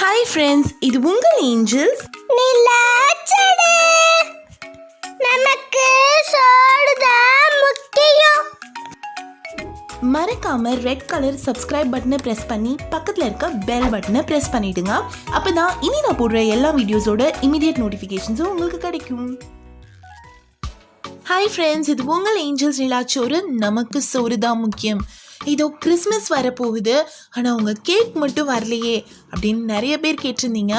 Hi friends, இது உங்கள் Angeles. நிலாச்சோரு நமக்கு soru dhan mukkiyam. மறக்காம ரெட் கலர் சப்ஸ்கிரைப் பட்டனை பிரஸ் பண்ணி பக்கத்தில் இருக்க பெல் பட்டனை பிரஸ் பண்ணிடுங்க. அப்பதான் இனி நான் போடுற எல்லா வீடியோஸோட இமிடியேட் நோட்டிஃபிகேஷன்ஸும் உங்களுக்கு கிடைக்கும். ஹாய் ஃப்ரெண்ட்ஸ், இது உங்கள் ஏஞ்சல்ஸ் நிலாச்சோரு நமக்கு soru dhan முக்கியம். இதோ கிறிஸ்மஸ் வரப்போகுது, ஆனால் உங்கள் கேக் மட்டும் வரலையே அப்படின்னு நிறைய பேர் கேட்டிருந்தீங்க.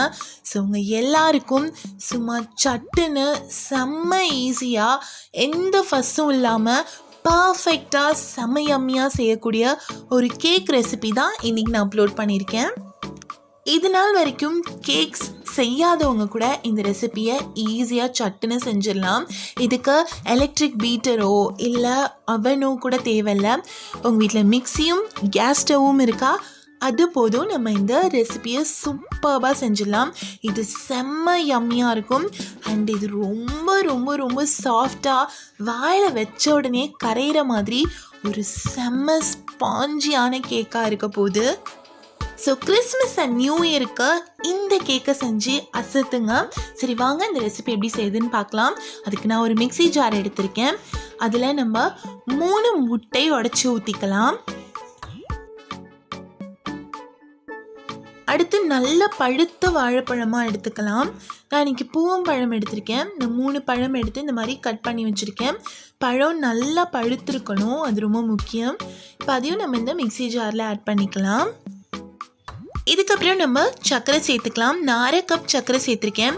ஸோ உங்கள் எல்லாருக்கும் சும்மா சட்டுன்னு செம்ம ஈஸியாக எந்த ஃபஸ்ஸும் இல்லாமல் பர்ஃபெக்டாக செம்ம யம்மியாக செய்யக்கூடிய ஒரு கேக் ரெசிபி தான் இன்றைக்கி நான் அப்லோட் பண்ணியிருக்கேன். இது நாள் வரைக்கும் கேக்ஸ் செய்யாதவங்க கூட இந்த ரெசிப்பியை ஈஸியாக சட்டுன்னு செஞ்சிடலாம். இதுக்கு எலக்ட்ரிக் பீட்டரோ இல்லை அவனோ கூட தேவையில்லை. உங்கள் வீட்டில் மிக்சியும் கேஸ் ஸ்டவ்வும் இருக்கா, அது போதும் நம்ம இந்த ரெசிப்பியை சூப்பராக செஞ்சிடலாம். இது செம்ம யம்மியாக இருக்கும் அண்ட் இது ரொம்ப ரொம்ப ரொம்ப சாஃப்டாக வாயில் வச்ச உடனே கரையிற மாதிரி ஒரு செம்ம ஸ்பாஞ்சியான கேக்காக இருக்க போகுது. ஸோ கிறிஸ்மஸ் அண்ட் நியூ இயருக்கு இந்த கேக்கை செஞ்சு அசத்துங்க. சரி வாங்க இந்த ரெசிபி எப்படி செய்யுதுன்னு பார்க்கலாம். அதுக்கு நான் ஒரு மிக்ஸி ஜார் எடுத்திருக்கேன். அதில் நம்ம 3 முட்டை உடைச்சி ஊற்றிக்கலாம். அடுத்து நல்ல பழுத்த வாழைப்பழமாக எடுத்துக்கலாம். நான் இன்றைக்கி பூவம்பழம் எடுத்திருக்கேன். இந்த 3 பழம் எடுத்து இந்த மாதிரி கட் பண்ணி வச்சுருக்கேன். பழம் நல்லா பழுத்திருக்கணும், அது ரொம்ப முக்கியம். இப்போ அதையும் நம்ம இந்த மிக்ஸி ஜாரில் ஆட் பண்ணிக்கலாம். இதுக்கப்புறம் நம்ம சர்க்கரை சேர்த்துக்கலாம். நான் 1/2 கப் சர்க்கரை சேர்த்துருக்கேன்.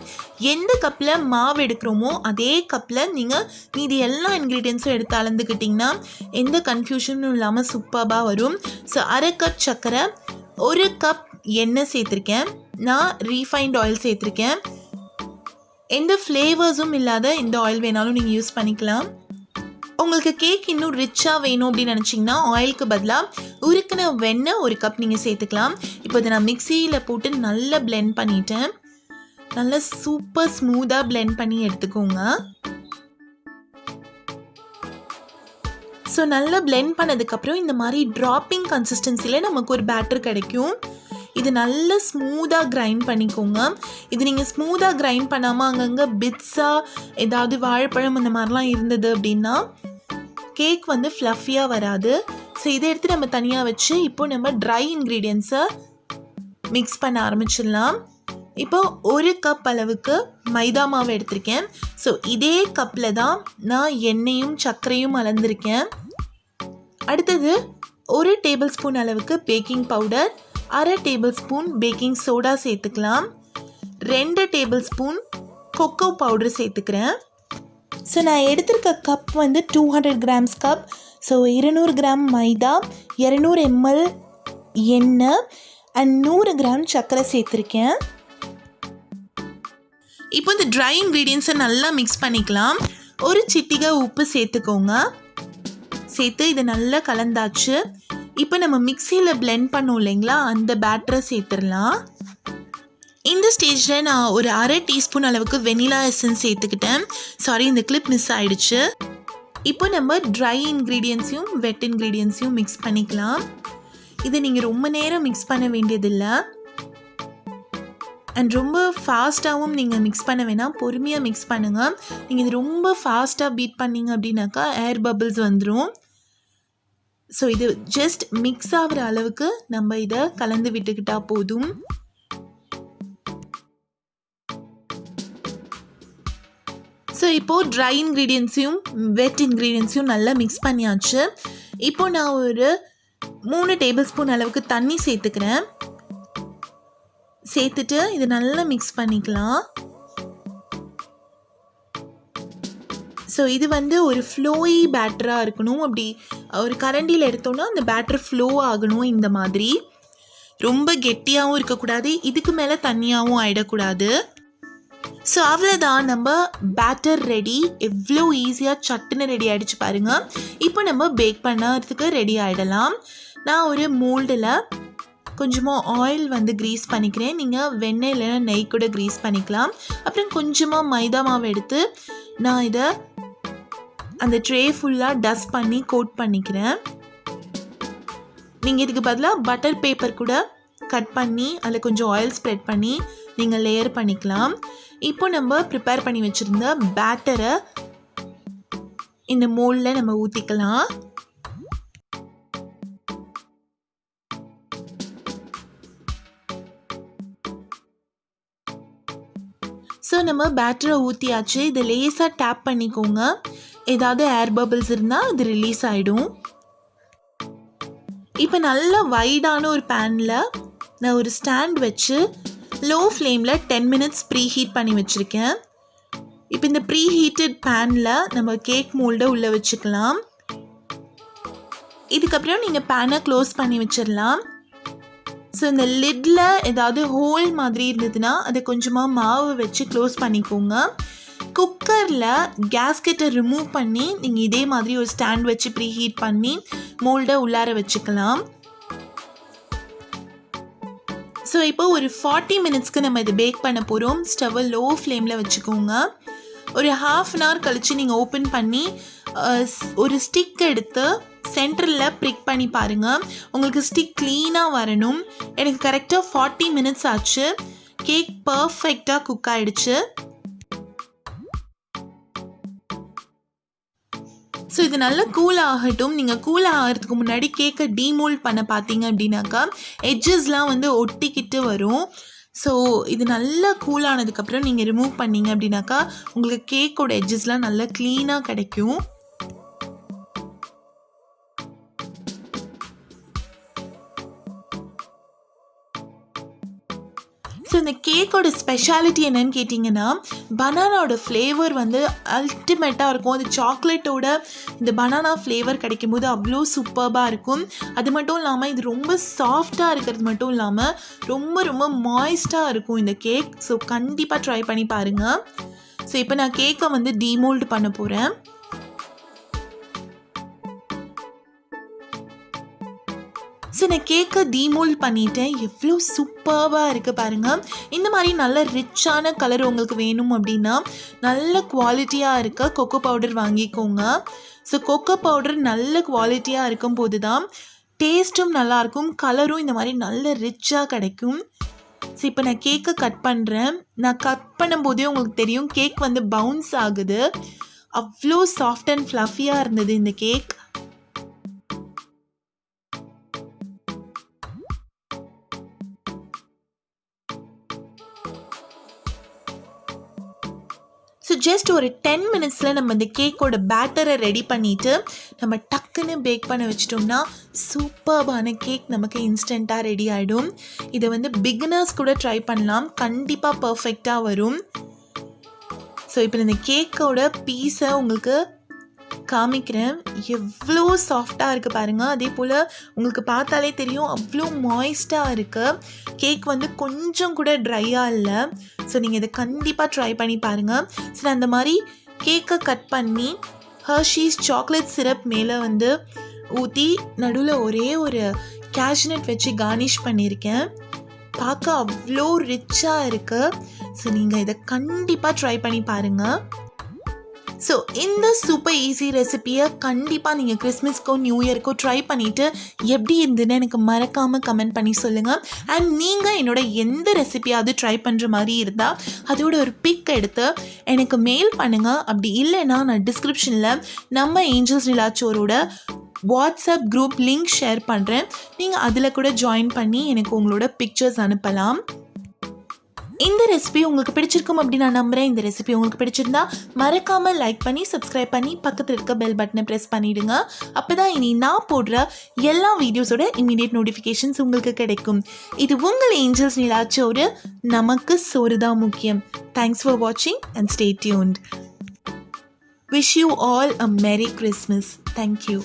எந்த கப்பில் மாவு எடுக்கிறோமோ அதே கப்பில் நீங்கள் மீதி எல்லா இன்க்ரீடியன்ஸும் எடுத்து அளந்துக்கிட்டிங்கன்னா எந்த கன்ஃபியூஷனும் இல்லாமல் சூப்பராக வரும். ஸோ 1/2 கப் சர்க்கரை, 1 கப் எண்ணெய் சேர்த்துருக்கேன். நான் ரீஃபைண்ட் ஆயில் சேர்த்துருக்கேன். எந்த ஃப்ளேவர்ஸும் இல்லாத எந்த ஆயில் வேணாலும் நீங்கள் யூஸ் பண்ணிக்கலாம். உங்களுக்கு கேக் இன்னும் ரிச்சாக வேணும் அப்படின்னு நினச்சிங்கன்னா ஆயிலுக்கு பதிலாக உருக்கின வெண்ணெய் 1 கப் நீங்கள் சேர்த்துக்கலாம். இப்போ இதை நான் மிக்சியில் போட்டு நல்லா பிளெண்ட் பண்ணிட்டேன். நல்லா சூப்பர் ஸ்மூத்தாக பிளெண்ட் பண்ணி எடுத்துக்கோங்க. ஸோ நல்லா பிளெண்ட் பண்ணதுக்கப்புறம் இந்த மாதிரி ட்ராப்பிங் கன்சிஸ்டன்சியில் நமக்கு ஒரு பேட்டர் கிடைக்கும். இது நல்லா ஸ்மூத்தாக கிரைண்ட் பண்ணிக்கோங்க. இது நீங்கள் ஸ்மூத்தாக கிரைண்ட் பண்ணாமல் அங்கங்கே பிட்ஸாக ஏதாவது வாழைப்பழம் அந்த மாதிரிலாம் இருந்தது அப்படின்னா கேக் வந்து ஃப்ளஃபியாக வராது. ஸோ இதை எடுத்து நம்ம தனியாக வச்சு இப்போ நம்ம ட்ரை இன்க்ரீடியன்ஸை மிக்ஸ் பண்ண ஆரம்பிச்சிடலாம். இப்போ 1 கப் அளவுக்கு மைதா மாவு எடுத்திருக்கேன். ஸோ இதே கப்பில் தான் நான் எண்ணெயும் சர்க்கரையும் அளந்திருக்கேன். அடுத்தது 1 டேபிள் ஸ்பூன் அளவுக்கு baking powder, 1/2 table spoon baking soda சேர்த்துக்கலாம். 2 டேபிள் ஸ்பூன் கொக்கோ பவுடர் சேர்த்துக்கிறேன். ஸோ நான் எடுத்திருக்க கப் வந்து 200 கிராம்ஸ் கப். ஸோ 200 கிராம் மைதா, 200 ml எண்ணெய் அண்ட் 100 கிராம் சர்க்கரை சேர்த்துருக்கேன். இப்போ இந்த ட்ரை இன்க்ரீடியன்ஸை நல்லா மிக்ஸ் பண்ணிக்கலாம். ஒரு சிட்டிகை உப்பு சேர்த்துக்கோங்க. சேர்த்து இதை நல்லா கலந்தாச்சு. இப்போ நம்ம மிக்சியில் பிளெண்ட் பண்ணோம் இல்லைங்களா, அந்த பேட்டரை சேர்த்துடலாம். இந்த ஸ்டேஜில் நான் ஒரு 1/2 டீஸ்பூன் அளவுக்கு வெனிலா எசன்ஸ் சேர்த்துக்கிட்டேன். சாரி, இந்த கிளிப் மிஸ் ஆகிடுச்சு. இப்போ நம்ம ட்ரை இன்க்ரீடியன்ஸையும் வெட் இன்க்ரீடியன்ஸையும் மிக்ஸ் பண்ணிக்கலாம். இதை நீங்கள் ரொம்ப நேரம் மிக்ஸ் பண்ண வேண்டியதில்லை அண்ட் ரொம்ப ஃபாஸ்ட்டாகவும் நீங்கள் மிக்ஸ் பண்ண வேணாம், பொறுமையாக மிக்ஸ் பண்ணுங்கள். நீங்கள் இது ரொம்ப ஃபாஸ்ட்டாக பீட் பண்ணிங்க அப்படின்னாக்கா ஏர் பபிள்ஸ் வந்துடும். ஸோ இது ஜஸ்ட் மிக்ஸ் ஆகிற அளவுக்கு நம்ம இதை கலந்து விட்டுக்கிட்டால் போதும். ஸோ இப்போது ட்ரை இன்க்ரீடியன்ஸையும் வெட் இன்க்ரீடியன்ஸையும் நல்லா மிக்ஸ் பண்ணியாச்சு. இப்போது நான் ஒரு 3 டேபிள் ஸ்பூன் அளவுக்கு தண்ணி சேர்த்துக்கிறேன். சேர்த்துட்டு இதை நல்லா மிக்ஸ் பண்ணிக்கலாம். ஸோ இது வந்து ஒரு ஃப்ளோயி பேட்டராக இருக்கணும். அப்படி ஒரு கரண்டியில் எடுத்தோன்னா அந்த பேட்டர் ஃப்ளோ ஆகணும். இந்த மாதிரி ரொம்ப கெட்டியாகவும் இருக்கக்கூடாது, இதுக்கு மேலே தண்ணியாகவும் ஆகிடக்கூடாது. ஸோ அவ்வளோதான், நம்ம பேட்டர் ரெடி. எவ்வளோ ஈஸியாக சட்டுன்னு ரெடி ஆகிடுச்சு பாருங்கள். இப்போ நம்ம பேக் பண்ணுறதுக்கு ரெடி ஆகிடலாம். நான் ஒரு மோல்டில் கொஞ்சமாக ஆயில் வந்து க்ரீஸ் பண்ணிக்கிறேன். நீங்கள் வெண்ணெய் இல்லைன்னா நெய் கூட க்ரீஸ் பண்ணிக்கலாம். அப்புறம் கொஞ்சமாக மைதா மாவு எடுத்து நான் இதை அந்த ட்ரே ஃபுல்லாக டஸ்ட் பண்ணி கோட் பண்ணிக்கிறேன். நீங்கள் இதுக்கு பதிலாக பட்டர் பேப்பர் கூட கட் பண்ணி அதில் கொஞ்சம் ஆயில் ஸ்ப்ரெட் பண்ணி நீங்கள் லேயர் பண்ணிக்கலாம். இப்போ நம்ம ப்ரிப்பேர் பண்ணி வச்சுருந்த பேட்டரை இந்த மோல்டில் நம்ம ஊற்றிக்கலாம். ஸோ நம்ம பேட்டரை ஊற்றியாச்சு. இதை லேஸாக டேப் பண்ணிக்கோங்க. ஏதாவது ஏர் பபிள்ஸ் இருந்தால் அது ரிலீஸ் ஆகிடும். இப்போ நல்ல வைடான ஒரு பேனில் நான் ஒரு ஸ்டாண்ட் வச்சு லோ ஃப்ளேமில் 10 மினிட்ஸ் ப்ரீ ஹீட் பண்ணி வச்சுருக்கேன். இப்போ இந்த ப்ரீ ஹீட்டட் பேனில் நம்ம கேக் மோல்டை உள்ளே வச்சுக்கலாம். இதுக்கப்புறம் நீங்கள் பேனை க்ளோஸ் பண்ணி வச்சிடலாம். ஸோ இந்த லிட்டில் ஏதாவது ஹோல் மாதிரி இருந்ததுன்னா அதை கொஞ்சமாக மாவு வச்சு க்ளோஸ் பண்ணிக்கோங்க. குக்கரில் கேஸ்கெட்டை ரிமூவ் பண்ணி நீங்கள் இதே மாதிரி ஒரு ஸ்டாண்ட் வச்சு ப்ரீ ஹீட் பண்ணி மோல்டை உள்ளார வச்சுக்கலாம். ஸோ இப்போ ஒரு 40 மினிட்ஸ்க்கு நம்ம இதை பேக் பண்ண போகிறோம். ஸ்டவ்வை லோ ஃப்ளேமில் வச்சுக்கோங்க. ஒரு ½ அன் ஹவர் கழித்து நீங்கள் ஓப்பன் பண்ணி ஒரு ஸ்டிக் எடுத்து சென்டரில் ப்ரிக் பண்ணி பாருங்கள். உங்களுக்கு ஸ்டிக் க்ளீனாக வரணும். எனக்கு கரெக்டாக 40 மினிட்ஸ் ஆச்சு. கேக் பர்ஃபெக்டாக குக் ஆகிடுச்சு. ஸோ இது நல்லா கூல் ஆகட்டும். நீங்கள் கூல் ஆகிறதுக்கு முன்னாடி கேக்கை டீமோல்ட் பண்ண பார்த்தீங்க அப்படின்னாக்கா எட்ஜஸ்லாம் வந்து ஒட்டிக்கிட்டு வரும். ஸோ இது நல்லா கூல் ஆனதுக்கப்புறம் நீங்கள் ரிமூவ் பண்ணிங்க அப்படின்னாக்கா உங்களுக்கு கேக்கோட எட்ஜஸ்லாம் நல்லா க்ளீனாக கிடைக்கும். ஸோ இந்த கேக்கோட ஸ்பெஷாலிட்டி என்னன்னு கேட்டிங்கன்னா பனானாவோட ஃப்ளேவர் வந்து அல்டிமேட்டாக இருக்கும். அது சாக்லேட்டோட இந்த பனானா ஃப்ளேவர் கிடைக்கும் போது அவ்வளோ சூப்பர்பாக இருக்கும். அது மட்டும் இல்லாமல் இது ரொம்ப சாஃப்டாக இருக்கிறது மட்டும் இல்லாமல் ரொம்ப ரொம்ப மாய்ஸ்டாக இருக்கும் இந்த கேக். ஸோ கண்டிப்பாக ட்ரை பண்ணி பாருங்கள். ஸோ இப்போ நான் கேக்கை வந்து டீமோல்டு பண்ண போகிறேன். ஸோ நான் கேக்கை டீமோல்ட் பண்ணிட்டேன். எவ்வளோ சூப்பராக இருக்குது பாருங்கள். இந்த மாதிரி நல்ல ரிச்சான கலர் உங்களுக்கு வேணும் அப்படின்னா நல்ல குவாலிட்டியாக இருக்க கொக்கோ பவுடர் வாங்கிக்கோங்க. ஸோ கொக்கோ பவுடர் நல்ல குவாலிட்டியாக இருக்கும் போது தான் டேஸ்ட்டும் நல்லாயிருக்கும், கலரும் இந்த மாதிரி நல்ல ரிச்சாக கிடைக்கும். ஸோ இப்போ நான் கேக்கை கட் பண்ணுறேன். நான் கட் பண்ணும்போதே உங்களுக்கு தெரியும் கேக் வந்து பவுன்ஸ் ஆகுது. அவ்வளோ சாஃப்ட் அண்ட் ஃப்ளஃபியாக இருந்தது இந்த கேக். ஸோ ஜஸ்ட் ஒரு 10 மினிட்ஸில் நம்ம இந்த கேக்கோட பேட்டரை ரெடி பண்ணிவிட்டு நம்ம டக்குன்னு பேக் பண்ண வச்சிட்டோம்னா சூப்பர்பான கேக் நமக்கு இன்ஸ்டண்ட்டாக ரெடி ஆகிடும். இதை வந்து பிகினர்ஸ் கூட ட்ரை பண்ணலாம். கண்டிப்பாக பர்ஃபெக்டாக வரும். ஸோ இப்போ இந்த கேக்கோட பீஸை உங்களுக்கு காமிக்கிறேன். எவ்வளோ சாஃப்டாக இருக்குது பாருங்கள். அதே போல் உங்களுக்கு பார்த்தாலே தெரியும் அவ்வளோ மாய்ஸ்டாக இருக்குது. கேக் வந்து கொஞ்சம் கூட ட்ரையாக இல்லை. ஸோ நீங்கள் இதை கண்டிப்பாக ட்ரை பண்ணி பாருங்கள். ஸோ நான் அந்த மாதிரி கேக்கை கட் பண்ணி ஹர்ஷீஸ் சாக்லேட் சிரப் மேலே வந்து ஊற்றி நடுவில் ஒரே ஒரு கேஷ்நட் வச்சு கார்னிஷ் பண்ணியிருக்கேன். பார்க்க அவ்வளோ ரிச்சாக இருக்குது. ஸோ நீங்கள் இதை கண்டிப்பாக ட்ரை பண்ணி பாருங்கள். ஸோ இந்த சூப்பர் ஈஸி ரெசிப்பியை கண்டிப்பாக நீங்கள் கிறிஸ்மஸ்க்கோ நியூ இயர்க்கோ ட்ரை பண்ணிவிட்டு எப்படி இருந்துன்னு எனக்கு மறக்காமல் கமெண்ட் பண்ணி சொல்லுங்கள். அண்ட் நீங்கள் என்னோட எந்த ரெசிபியாவது ட்ரை பண்ணுற மாதிரி இருந்தால் அதோட ஒரு பிக் எடுத்து எனக்கு மெயில் பண்ணுங்கள். அப்படி இல்லைன்னா நான் டிஸ்கிரிப்ஷனில் நம்ம ஏஞ்சல்ஸ் நிலாச்சோரோட வாட்ஸ்அப் குரூப் லிங்க் ஷேர் பண்ணுறேன். நீங்கள் அதில் கூட ஜாயின் பண்ணி எனக்கு உங்களோட பிக்சர்ஸ் அனுப்பலாம். இந்த ரெசிபி உங்களுக்கு பிடிச்சிருக்கும் அப்படின்னு நான் நம்புகிறேன். இந்த ரெசிபி உங்களுக்கு பிடிச்சிருந்தா மறக்காமல் லைக் பண்ணி சப்ஸ்கிரைப் பண்ணி பக்கத்தில் இருக்க பெல் பட்டனை ப்ரெஸ் பண்ணிவிடுங்க. அப்போ தான் இனி நான் போடுற எல்லா வீடியோஸோட இமீடியட் நோட்டிஃபிகேஷன்ஸ் உங்களுக்கு கிடைக்கும். இது உங்கள் ஏஞ்சல்ஸ் நிலாச்சோரு. நமக்கு சோறு தான் முக்கியம். தேங்க்ஸ் ஃபார் வாட்சிங் and stay tuned. Wish you all a Merry Christmas. Thank you.